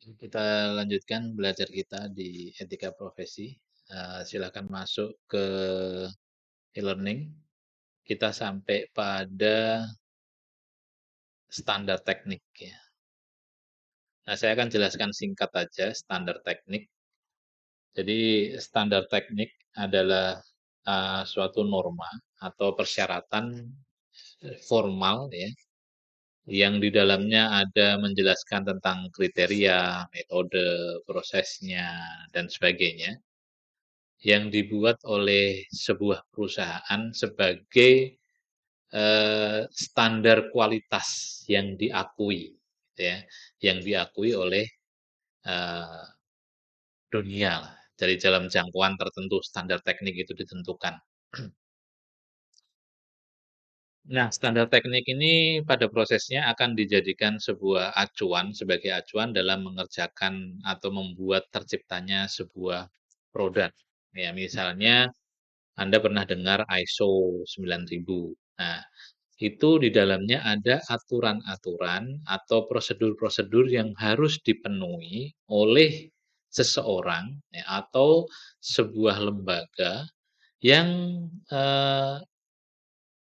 Kita lanjutkan belajar kita di etika profesi. Silakan masuk ke e-learning. Kita sampai pada standar teknik ya. Nah, saya akan jelaskan singkat aja standar teknik. Jadi standar teknik adalah suatu norma atau persyaratan formal ya yang di dalamnya ada menjelaskan tentang kriteria, metode, prosesnya dan sebagainya yang dibuat oleh sebuah perusahaan sebagai standar kualitas yang diakui, gitu ya, yang diakui oleh eh, dunia lah. Dari dalam jangkauan tertentu standar teknik itu ditentukan. Nah, standar teknik ini pada prosesnya akan dijadikan sebuah acuan sebagai acuan dalam mengerjakan atau membuat terciptanya sebuah produk. Ya, misalnya Anda pernah dengar ISO 9000. Nah, itu di dalamnya ada aturan-aturan atau prosedur-prosedur yang harus dipenuhi oleh seseorang ya, atau sebuah lembaga yang eh,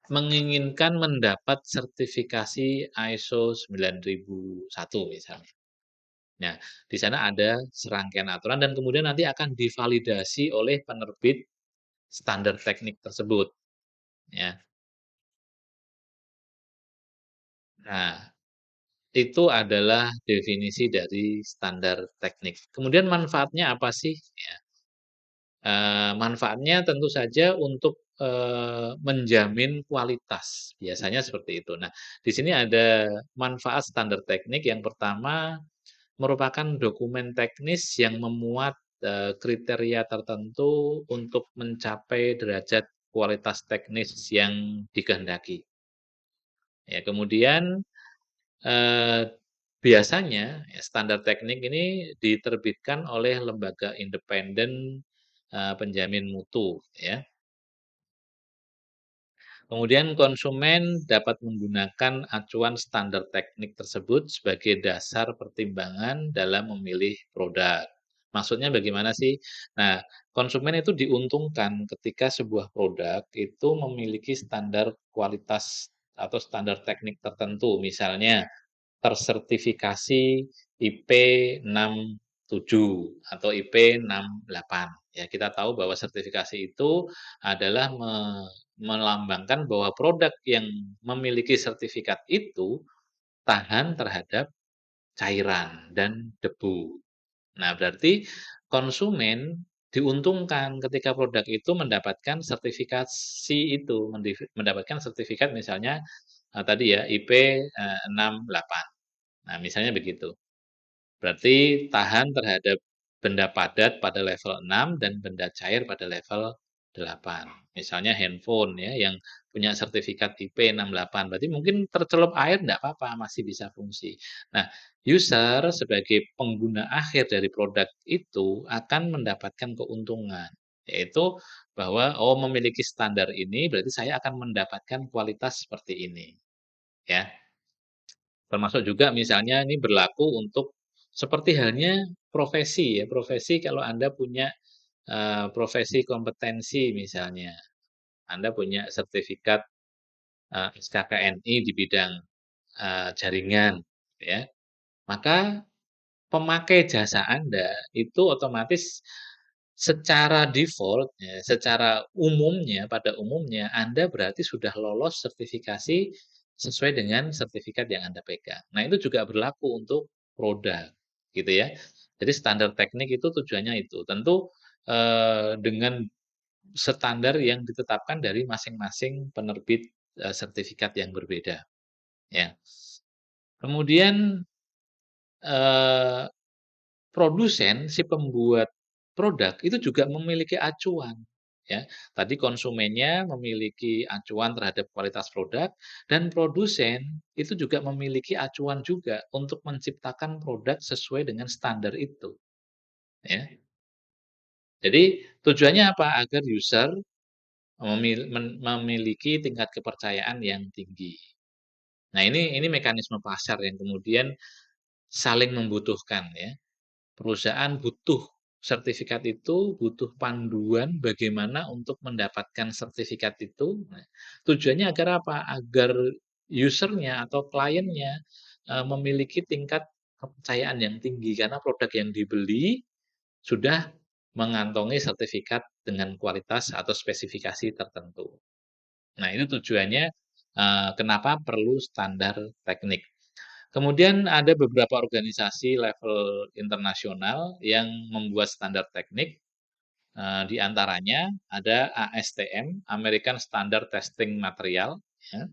menginginkan mendapat sertifikasi ISO 9001 misalnya. Nah, di sana ada serangkaian aturan dan kemudian nanti akan divalidasi oleh penerbit standar teknik tersebut, ya. Nah, itu adalah definisi dari standar teknik. Kemudian manfaatnya apa sih? Ya, manfaatnya tentu saja untuk menjamin kualitas, biasanya seperti itu. Nah, di sini ada manfaat standar teknik. Yang pertama merupakan dokumen teknis yang memuat kriteria tertentu untuk mencapai derajat kualitas teknis yang dikehendaki. Ya, kemudian eh, biasanya ya, standar teknik ini diterbitkan oleh lembaga independen penjamin mutu, ya. Kemudian konsumen dapat menggunakan acuan standar teknik tersebut sebagai dasar pertimbangan dalam memilih produk. Maksudnya bagaimana sih? Nah, konsumen itu diuntungkan ketika sebuah produk itu memiliki standar kualitas atau standar teknik tertentu. Misalnya, tersertifikasi IP 67 atau IP 68. Ya, kita tahu bahwa sertifikasi itu adalah melambangkan bahwa produk yang memiliki sertifikat itu tahan terhadap cairan dan debu. Nah, berarti konsumen diuntungkan ketika produk itu mendapatkan sertifikasi itu, mendapatkan sertifikat misalnya tadi ya IP 68. Nah, misalnya begitu. Berarti tahan terhadap benda padat pada level 6 dan benda cair pada level 8. Misalnya handphone ya yang punya sertifikat IP 68. Berarti mungkin tercelup air enggak apa-apa, masih bisa fungsi. Nah, user sebagai pengguna akhir dari produk itu akan mendapatkan keuntungan, yaitu bahwa oh memiliki standar ini berarti saya akan mendapatkan kualitas seperti ini, ya. Termasuk juga misalnya ini berlaku untuk seperti halnya profesi ya, profesi kalau Anda punya profesi kompetensi misalnya, Anda punya sertifikat SKKNI di bidang jaringan, ya, maka pemakai jasa Anda itu otomatis secara default, ya, secara umumnya, pada umumnya Anda berarti sudah lolos sertifikasi sesuai dengan sertifikat yang Anda pegang. Nah, itu juga berlaku untuk produk, gitu ya. Jadi standar teknik itu tujuannya itu. Tentu dengan standar yang ditetapkan dari masing-masing penerbit sertifikat yang berbeda, ya. Kemudian eh, produsen, si pembuat produk itu juga memiliki acuan, ya. Tadi konsumennya memiliki acuan terhadap kualitas produk dan produsen itu juga memiliki acuan juga untuk menciptakan produk sesuai dengan standar itu, ya. Jadi tujuannya apa? Agar user memiliki tingkat kepercayaan yang tinggi. Nah, ini mekanisme pasar yang kemudian saling membutuhkan ya. Perusahaan butuh sertifikat itu, butuh panduan bagaimana untuk mendapatkan sertifikat itu. Nah, tujuannya agar apa? Agar usernya atau kliennya memiliki tingkat kepercayaan yang tinggi karena produk yang dibeli sudah mengantongi sertifikat dengan kualitas atau spesifikasi tertentu. Nah, itu tujuannya kenapa perlu standar teknik. Kemudian ada beberapa organisasi level internasional yang membuat standar teknik, di antaranya ada ASTM, American Standard Testing Material, ya.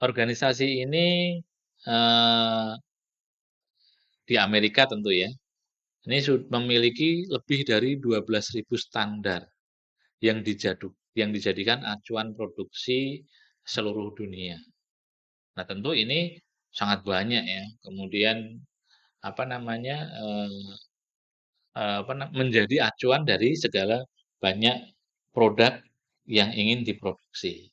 Organisasi ini, eee, di Amerika tentu ya, ini memiliki lebih dari 12.000 standar yang dijadikan acuan produksi seluruh dunia. Nah, tentu ini sangat banyak ya. Kemudian apa namanya, menjadi acuan dari segala banyak produk yang ingin diproduksi.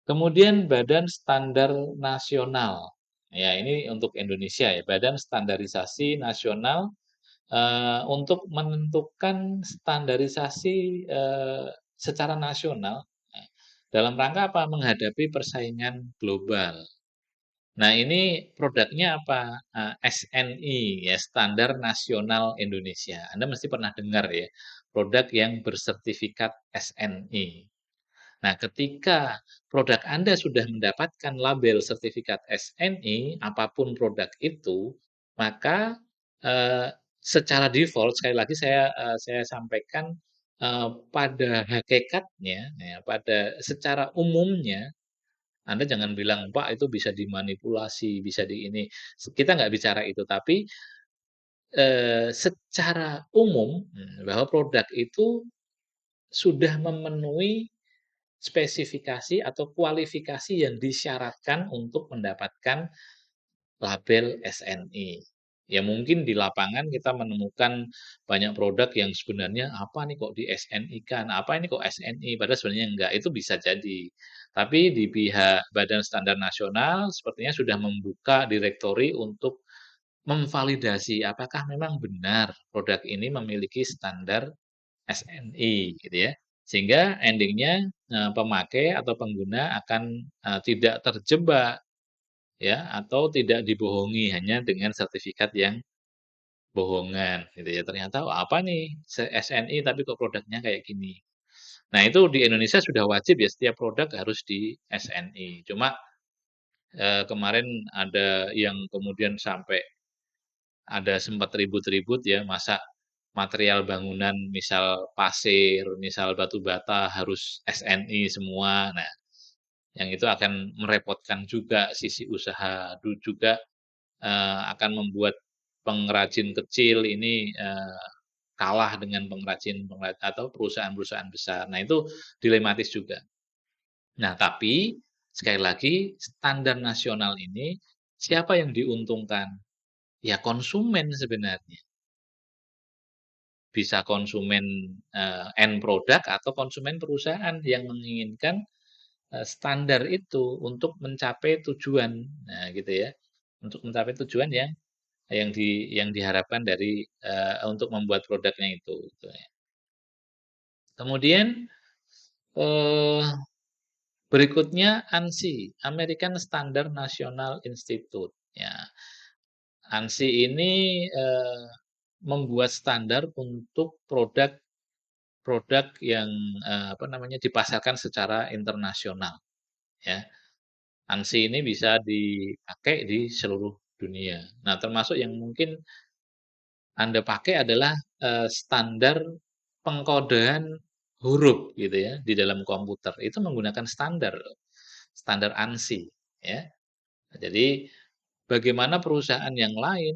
Kemudian Badan Standar Nasional. Ya, ini untuk Indonesia ya, Badan Standarisasi Nasional untuk menentukan standarisasi secara nasional dalam rangka apa? Menghadapi persaingan global. Nah, ini produknya apa? SNI ya, Standar Nasional Indonesia. Anda mesti pernah dengar ya, produk yang bersertifikat SNI. Nah, ketika produk Anda sudah mendapatkan label sertifikat SNI, apapun produk itu, maka eh, secara default, sekali lagi saya sampaikan, pada hakikatnya, ya, pada secara umumnya, anda jangan bilang, Pak, itu bisa dimanipulasi, bisa di ini. Kita nggak bicara itu, tapi secara umum bahwa produk itu sudah memenuhi spesifikasi atau kualifikasi yang disyaratkan untuk mendapatkan label SNI. Ya mungkin di lapangan kita menemukan banyak produk yang sebenarnya apa nih kok di SNI-kan, apa ini kok SNI, padahal sebenarnya enggak, itu bisa jadi. Tapi di pihak Badan Standar Nasional sepertinya sudah membuka direktori untuk memvalidasi apakah memang benar produk ini memiliki standar SNI gitu ya. Sehingga endingnya pemakai atau pengguna akan tidak terjebak ya atau tidak dibohongi hanya dengan sertifikat yang bohongan gitu ya. Ternyata oh, apa nih SNI tapi kok produknya kayak gini. Nah, itu di Indonesia sudah wajib ya setiap produk harus di SNI. Cuma kemarin ada yang kemudian sampai ada sempat ribut-ribut ya, masa material bangunan misal pasir, misal batu bata harus SNI semua. Nah, yang itu akan merepotkan juga sisi usaha, juga akan membuat pengrajin kecil ini kalah dengan pengrajin atau perusahaan-perusahaan besar. Nah, itu dilematis juga. Nah, tapi sekali lagi standar nasional ini siapa yang diuntungkan? Ya konsumen sebenarnya. Bisa konsumen end product atau konsumen perusahaan yang menginginkan standar itu untuk mencapai tujuan. Nah, gitu ya. Untuk mencapai tujuan yang diharapkan dari untuk membuat produknya itu, gitu ya. Kemudian eh, berikutnya ANSI, American Standard National Institute. Ya, ANSI ini membuat standar untuk produk yang apa namanya dipasarkan secara internasional. Ya, ANSI ini bisa dipakai di seluruh dunia. Nah, termasuk yang mungkin Anda pakai adalah standar pengkodean huruf gitu ya di dalam komputer. Itu menggunakan standar ANSI ya. Jadi bagaimana perusahaan yang lain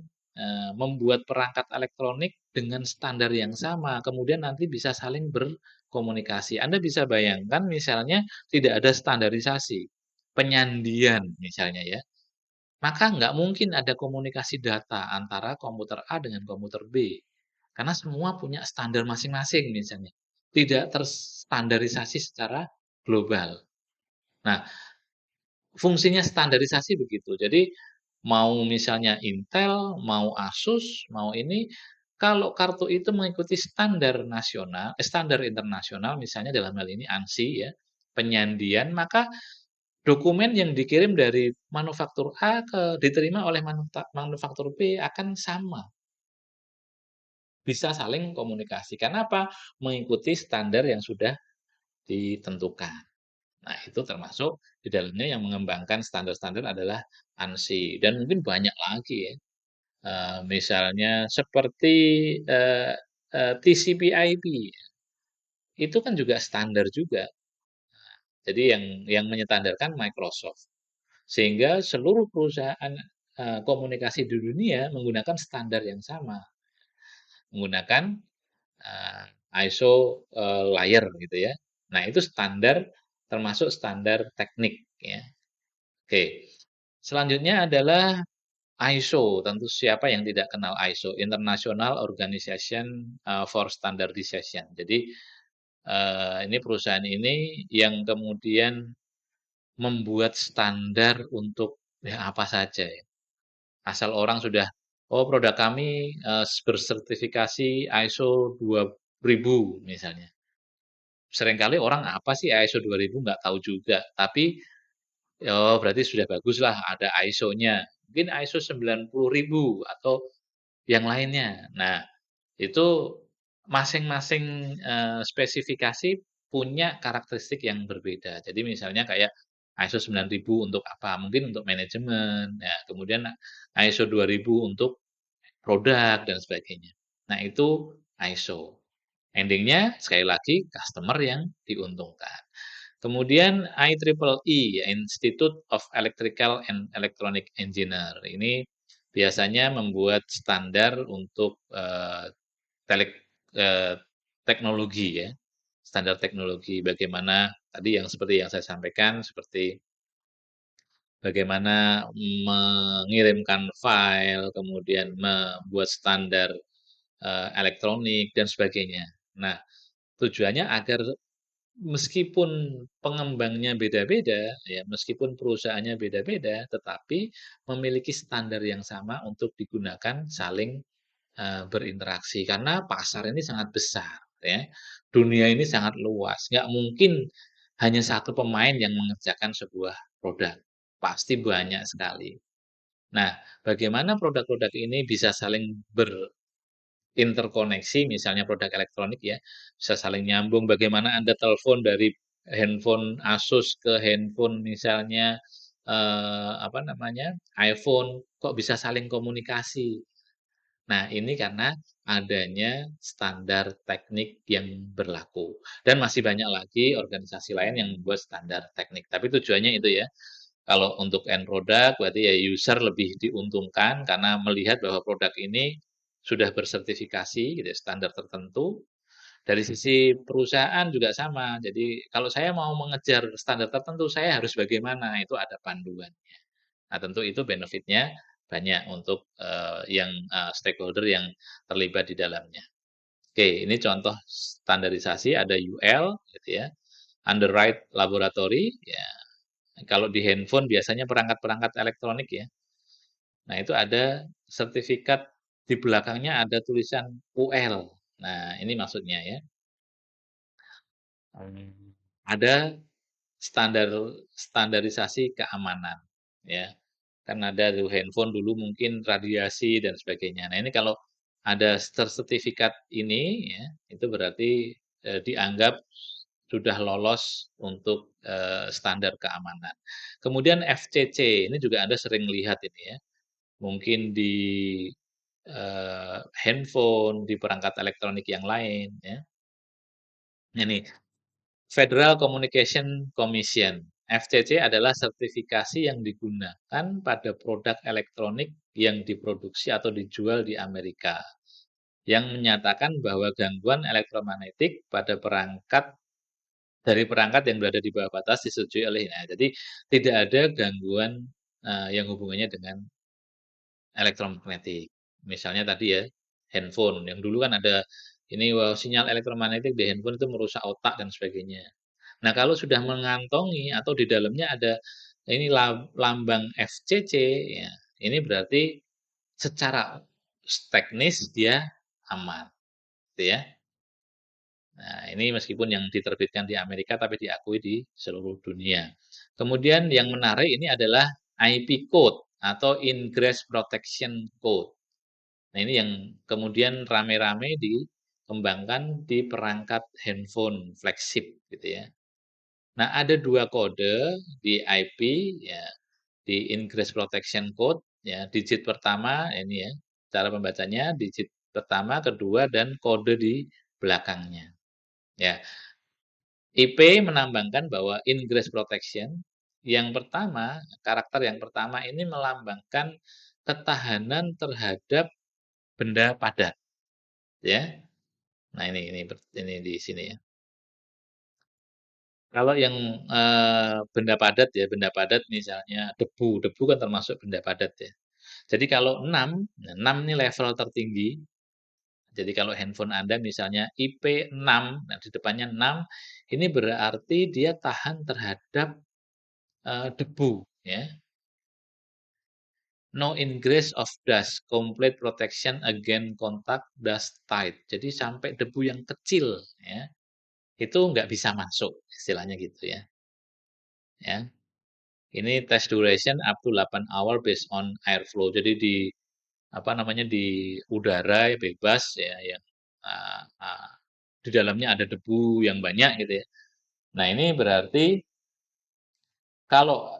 membuat perangkat elektronik dengan standar yang sama, kemudian nanti bisa saling berkomunikasi. Anda bisa bayangkan misalnya tidak ada standarisasi, penyandian misalnya ya, maka nggak mungkin ada komunikasi data antara komputer A dengan komputer B. Karena semua punya standar masing-masing misalnya. Tidak terstandarisasi secara global. Nah, fungsinya standarisasi begitu. Jadi Mau misalnya Intel, mau Asus, mau ini, kalau kartu itu mengikuti standar nasional standar internasional misalnya dalam hal ini ANSI ya, penyandian, maka dokumen yang dikirim dari manufaktur A diterima oleh manufaktur B akan sama, bisa saling komunikasi. Karena apa? Mengikuti standar yang sudah ditentukan. Nah, itu termasuk di dalamnya yang mengembangkan standar-standar adalah ANSI dan mungkin banyak lagi ya. Misalnya seperti, eee eee, TCP/IP, itu kan juga standar juga. Jadi yang menyetandarkan Microsoft. Sehingga seluruh perusahaan, komunikasi di dunia menggunakan standar yang sama, menggunakan, eee, ISO, layer gitu ya. Nah, itu standar termasuk standar teknik ya. Oke, selanjutnya adalah ISO, tentu siapa yang tidak kenal ISO, International Organization, for Standardization. Jadi, ini perusahaan ini yang kemudian membuat standar untuk ya apa saja ya, asal orang sudah, "Oh produk kami, bersertifikasi ISO 2000," misalnya. Seringkali orang, "Apa sih ISO 2000?" Nggak tahu juga, tapi, oh berarti sudah baguslah ada ISO-nya. Mungkin ISO 90.000 atau yang lainnya. Nah, itu masing-masing, spesifikasi punya karakteristik yang berbeda. Jadi misalnya kayak ISO 9000 untuk apa? Mungkin untuk manajemen, ya kemudian ISO 2000 untuk produk dan sebagainya. Nah, itu ISO. Ending-nya sekali lagi customer yang diuntungkan. Kemudian IEEE, ya, Institute of Electrical and Electronic Engineer. Ini biasanya membuat standar untuk, telek teknologi ya, standar teknologi. Bagaimana tadi yang seperti yang saya sampaikan, seperti bagaimana mengirimkan file, kemudian membuat standar, elektronik dan sebagainya. Nah, tujuannya agar meskipun pengembangnya beda-beda, ya meskipun perusahaannya beda-beda, tetapi memiliki standar yang sama untuk digunakan saling, berinteraksi. Karena pasar ini sangat besar ya, dunia ini sangat luas, nggak mungkin hanya satu pemain yang mengerjakan sebuah produk, pasti banyak sekali. Nah, bagaimana produk-produk ini bisa saling interkoneksi, misalnya produk elektronik ya, bisa saling nyambung, bagaimana Anda telepon dari handphone Asus ke handphone misalnya, apa namanya, iPhone, kok bisa saling komunikasi. Nah, ini karena adanya standar teknik yang berlaku, dan masih banyak lagi organisasi lain yang membuat standar teknik, tapi tujuannya itu ya, kalau untuk end product berarti ya user lebih diuntungkan karena melihat bahwa produk ini sudah bersertifikasi gitu ya, standar tertentu. Dari sisi perusahaan juga sama. Jadi kalau saya mau mengejar standar tertentu, saya harus bagaimana, itu ada panduannya. Nah tentu itu benefit-nya banyak untuk, yang, stakeholder yang terlibat di dalamnya. Oke, ini contoh standarisasi ada UL gitu ya, Underwrite Laboratory, ya kalau di handphone biasanya perangkat-perangkat elektronik ya. Nah, itu ada sertifikat di belakangnya ada tulisan UL. Nah, ini maksudnya ya. Ada standar standarisasi keamanan ya. Kan ada tuh handphone dulu mungkin radiasi dan sebagainya. Nah, ini kalau ada sertifikat ini ya, itu berarti, dianggap sudah lolos untuk, standar keamanan. Kemudian FCC, ini juga Anda sering lihat ini ya, mungkin di, handphone, di perangkat elektronik yang lain ya. Ini Federal Communication Commission, FCC adalah sertifikasi yang digunakan pada produk elektronik yang diproduksi atau dijual di Amerika, yang menyatakan bahwa gangguan elektromagnetik pada perangkat dari perangkat yang berada di bawah batas disetujui oleh nah, jadi tidak ada gangguan, yang hubungannya dengan elektromagnetik. Misalnya tadi ya, handphone, yang dulu kan ada ini, sinyal elektromagnetik di handphone itu merusak otak dan sebagainya. Nah, kalau sudah mengantongi atau di dalamnya ada ini lambang FCC ya, ini berarti secara teknis dia aman, gitu ya. Nah, ini meskipun yang diterbitkan di Amerika tapi diakui di seluruh dunia. Kemudian yang menarik ini adalah IP code atau Ingress Protection Code. Nah, ini yang kemudian rame-rame dikembangkan di perangkat handphone flagship gitu ya. Nah, ada dua kode di IP ya, di Ingress Protection Code ya, digit pertama ini ya, cara pembacanya digit pertama, kedua dan kode di belakangnya. Ya, IP melambangkan bahwa ingress protection yang pertama, karakter yang pertama ini melambangkan ketahanan terhadap benda padat, ya. Nah, ini di sini ya. Kalau yang benda padat ya, benda padat misalnya debu, debu kan termasuk benda padat ya. Jadi kalau 6, nah 6 ini level tertinggi. Jadi kalau handphone Anda misalnya IP 6, nah di depannya 6, ini berarti dia tahan terhadap debu ya. No ingress of dust, complete protection against contact dust tide. Jadi sampai debu yang kecil ya, itu nggak bisa masuk, istilahnya gitu ya. Ya. Ini test duration up to 8 hour based on airflow. Jadi di apa namanya di udara ya bebas ya yang uh, uh, di dalamnya ada debu yang banyak gitu ya. Nah, ini berarti kalau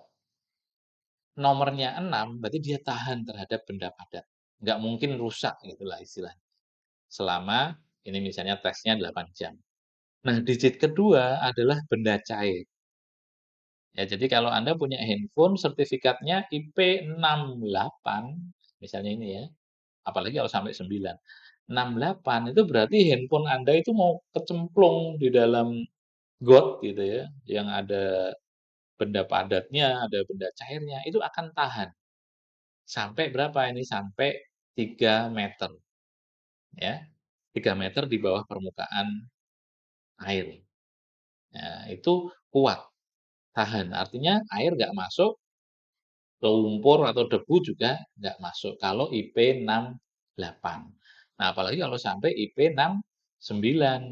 nomornya 6 berarti dia tahan terhadap benda padat. Nggak mungkin rusak gitulah istilahnya. Selama ini misalnya tesnya 8 jam. Nah, digit kedua adalah benda cair. Ya, jadi kalau Anda punya handphone sertifikatnya IP68, misalnya ini ya, apalagi kalau sampai 9. 68 itu berarti handphone Anda itu mau kecemplung di dalam got gitu ya, yang ada benda padatnya, ada benda cairnya, itu akan tahan. Sampai berapa ini? Sampai 3 meter ya. 3 meter di bawah permukaan air. Nah, itu kuat, tahan. Artinya air nggak masuk, lumpur atau debu juga nggak masuk kalau IP68. Nah, apalagi kalau sampai IP69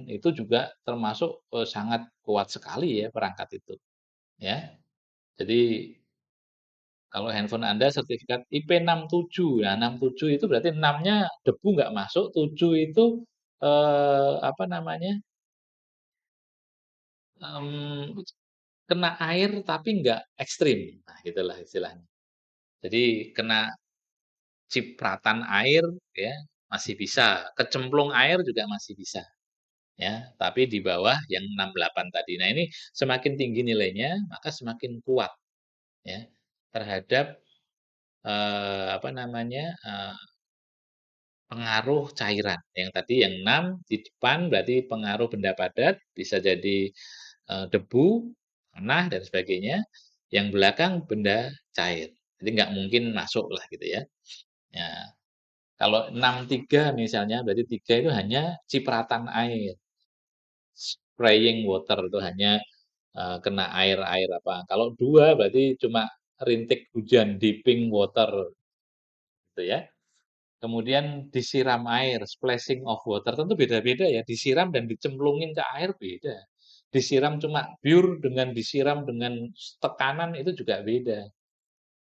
itu juga termasuk sangat kuat sekali ya perangkat itu. Ya, jadi kalau handphone Anda sertifikat IP67, ya 67 itu berarti 6-nya debu nggak masuk, 7 itu apa namanya? Mmm, kena air tapi nggak ekstrim. Nah, gitulah istilahnya. Jadi kena cipratan air ya masih bisa, kecemplung air juga masih bisa ya, tapi di bawah yang 68 tadi. Nah, ini semakin tinggi nilainya, maka semakin kuat ya terhadap apa namanya, pengaruh cairan. Yang tadi yang 6 di depan berarti pengaruh benda padat, bisa jadi debu, tanah dan sebagainya. Yang belakang benda cair. Jadi nggak mungkin masuk lah gitu ya. Ya, kalau 6,3 misalnya berarti 3 itu hanya cipratan air, spraying water itu hanya kena air-air apa. Kalau 2 berarti cuma rintik hujan, dipping water gitu ya. Kemudian disiram air, splashing of water, tentu beda-beda ya, disiram dan dicemplungin ke air beda. Disiram cuma pure dengan disiram dengan tekanan itu juga beda.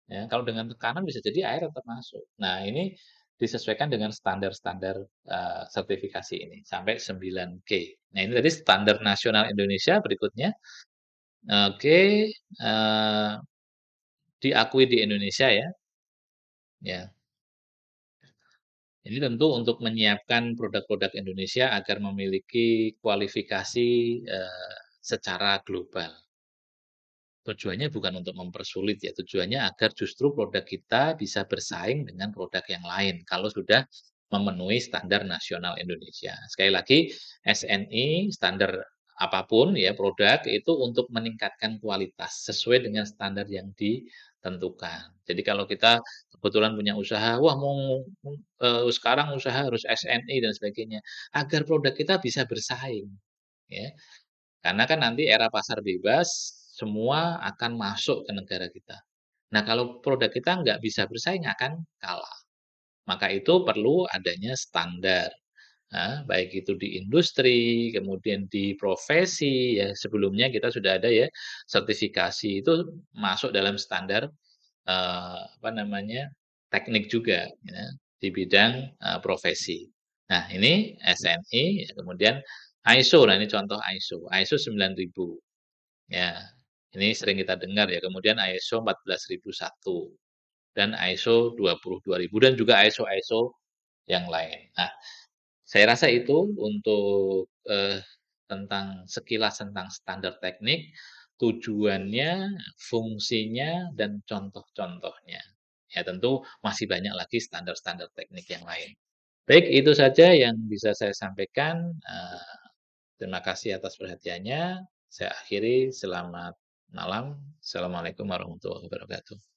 Ya, kalau dengan tekanan bisa jadi air tetap masuk. Nah, ini disesuaikan dengan standar-standar sertifikasi ini sampai 9K. Nah, ini tadi standar nasional Indonesia berikutnya. Oke, diakui di Indonesia ya. Ya, ini tentu untuk menyiapkan produk-produk Indonesia agar memiliki kualifikasi secara global. Tujuannya bukan untuk mempersulit ya, tujuannya agar justru produk kita bisa bersaing dengan produk yang lain kalau sudah memenuhi standar nasional Indonesia. Sekali lagi, SNI standar apapun ya produk itu untuk meningkatkan kualitas sesuai dengan standar yang ditentukan. Jadi kalau kita kebetulan punya usaha, wah mau sekarang usaha harus SNI dan sebagainya, agar produk kita bisa bersaing ya. Karena kan nanti era pasar bebas, semua akan masuk ke negara kita. Nah, kalau produk kita nggak bisa bersaing akan kalah. Maka itu perlu adanya standar. Baik itu di industri, kemudian di profesi, ya sebelumnya kita sudah ada ya, sertifikasi itu masuk dalam standar, apa namanya, teknik juga ya, di bidang, profesi. Nah ini SNI, kemudian ISO, nah ini contoh ISO, ISO 9000 ya, ini sering kita dengar ya, kemudian ISO 14001 dan ISO 22000 dan juga ISO-ISO yang lain. Nah, saya rasa itu untuk, tentang sekilas tentang standar teknik, tujuannya, fungsinya, dan contoh-contohnya. Ya tentu masih banyak lagi standar-standar teknik yang lain. Baik, itu saja yang bisa saya sampaikan, terima kasih atas perhatiannya. Saya akhiri, selamat malam. Assalamualaikum warahmatullahi wabarakatuh.